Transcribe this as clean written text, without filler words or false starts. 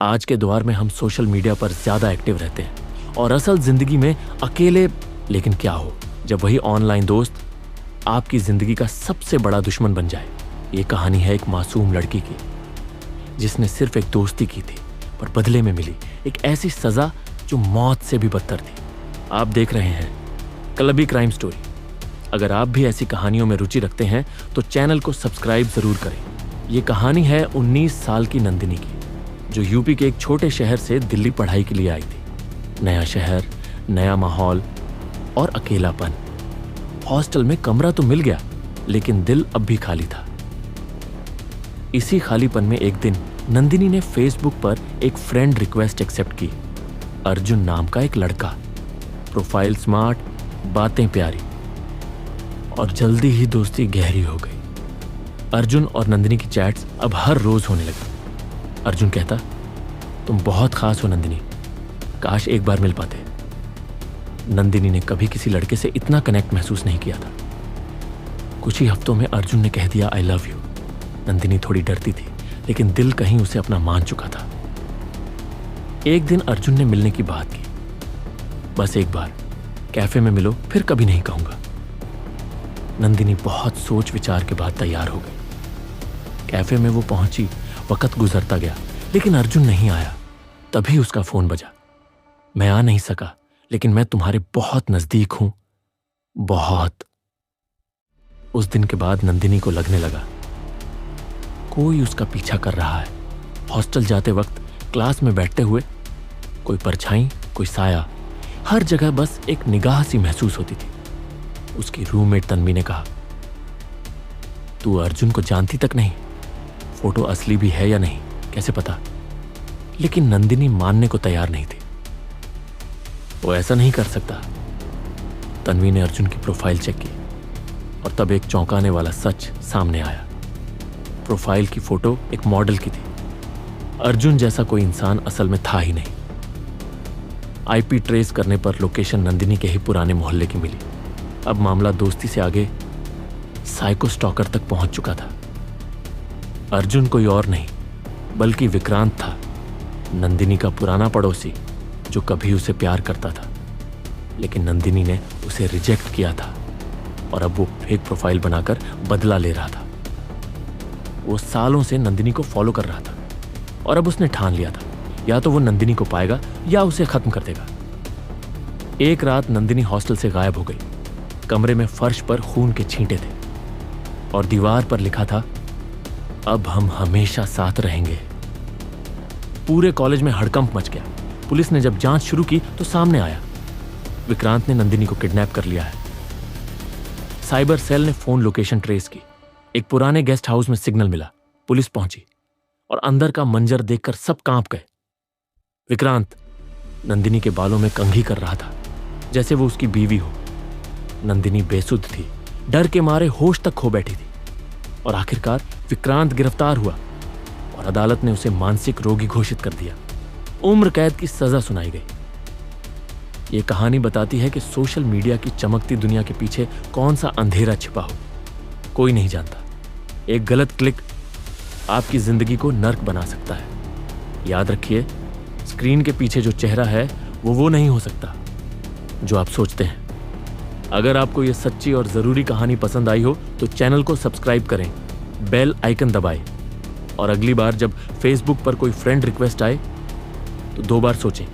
आज के दौर में हम सोशल मीडिया पर ज्यादा एक्टिव रहते हैं और असल जिंदगी में अकेले। लेकिन क्या हो जब वही ऑनलाइन दोस्त आपकी जिंदगी का सबसे बड़ा दुश्मन बन जाए। ये कहानी है एक मासूम लड़की की जिसने सिर्फ एक दोस्ती की थी, पर बदले में मिली एक ऐसी सजा जो मौत से भी बदतर थी। आप देख रहे हैं क्लबी क्राइम स्टोरी। अगर आप भी ऐसी कहानियों में रुचि रखते हैं तो चैनल को सब्सक्राइब जरूर करें। ये कहानी है 19 साल की नंदिनी की, जो यूपी के एक छोटे शहर से दिल्ली पढ़ाई के लिए आई थी। नया शहर, नया माहौल और अकेलापन। हॉस्टल में कमरा तो मिल गया, लेकिन दिल अब भी खाली था। इसी खालीपन में एक दिन नंदिनी ने फेसबुक पर एक फ्रेंड रिक्वेस्ट एक्सेप्ट की। अर्जुन नाम का एक लड़का, प्रोफाइल स्मार्ट, बातें प्यारी, और जल्दी ही दोस्ती गहरी हो गई। अर्जुन और नंदिनी की चैट्स अब हर रोज होने लगी। अर्जुन कहता, तुम बहुत खास हो नंदिनी, काश एक बार मिल पाते। नंदिनी ने कभी किसी लड़के से इतना कनेक्ट महसूस नहीं किया था। कुछ ही हफ्तों में अर्जुन ने कह दिया आई लव यू। नंदिनी थोड़ी डरती थी, लेकिन दिल कहीं उसे अपना मान चुका था। एक दिन अर्जुन ने मिलने की बात की। बस एक बार कैफे में मिलो, फिर कभी नहीं कहूंगा। नंदिनी बहुत सोच विचार के बाद तैयार हो गई। कैफे में वो पहुंची। वक्त गुजरता गया, लेकिन अर्जुन नहीं आया। तभी उसका फोन बजा। मैं आ नहीं सका, लेकिन मैं तुम्हारे बहुत नजदीक हूं, बहुत। उस दिन के बाद नंदिनी को लगने लगा कोई उसका पीछा कर रहा है। हॉस्टल जाते वक्त, क्लास में बैठते हुए, कोई परछाई, कोई साया, हर जगह बस एक निगाह सी महसूस होती थी। उसकी रूममेट तन्वी ने कहा, तू अर्जुन को जानती तक नहीं, फोटो असली भी है या नहीं कैसे पता? लेकिन नंदिनी मानने को तैयार नहीं थी। वो ऐसा नहीं कर सकता। तन्वी ने अर्जुन की प्रोफाइल चेक की और तब एक चौंकाने वाला सच सामने आया। प्रोफाइल की फोटो एक मॉडल की थी। अर्जुन जैसा कोई इंसान असल में था ही नहीं। आईपी ट्रेस करने पर लोकेशन नंदिनी के ही पुराने मोहल्ले की मिली। अब मामला दोस्ती से आगे साइको स्टॉकर तक पहुंच चुका था। अर्जुन कोई और नहीं बल्कि विक्रांत था, नंदिनी का पुराना पड़ोसी, जो कभी उसे प्यार करता था, लेकिन नंदिनी ने उसे रिजेक्ट किया था और अब वो फेक प्रोफाइल बनाकर बदला ले रहा था। वो सालों से नंदिनी को फॉलो कर रहा था और अब उसने ठान लिया था, या तो वो नंदिनी को पाएगा या उसे खत्म कर देगा। एक रात नंदिनी हॉस्टल से गायब हो गई। कमरे में फर्श पर खून के छींटे थे और दीवार पर लिखा था, अब हम हमेशा साथ रहेंगे। पूरे कॉलेज में हड़कंप मच गया। पुलिस ने जब जांच शुरू की तो सामने आया, विक्रांत ने नंदिनी को किडनैप कर लिया है। साइबर सेल ने फोन लोकेशन ट्रेस की। एक पुराने गेस्ट हाउस में सिग्नल मिला। पुलिस पहुंची और अंदर का मंजर देखकर सब कांप गए। विक्रांत नंदिनी के बालों में कंघी कर रहा था, जैसे वो उसकी बीवी हो। नंदिनी बेसुध थी, डर के मारे होश तक खो बैठी थी। और आखिरकार विक्रांत गिरफ्तार हुआ और अदालत ने उसे मानसिक रोगी घोषित कर दिया। उम्र कैद की सजा सुनाई गई। यह कहानी बताती है कि सोशल मीडिया की चमकती दुनिया के पीछे कौन सा अंधेरा छिपा हो, कोई नहीं जानता। एक गलत क्लिक आपकी जिंदगी को नर्क बना सकता है। याद रखिए, स्क्रीन के पीछे जो चेहरा है वो नहीं हो सकता जो आप सोचते हैं। अगर आपको यह सच्ची और जरूरी कहानी पसंद आई हो तो चैनल को सब्सक्राइब करें, बेल आइकन दबाएं और अगली बार जब फेसबुक पर कोई फ्रेंड रिक्वेस्ट आए तो 2 बार सोचें।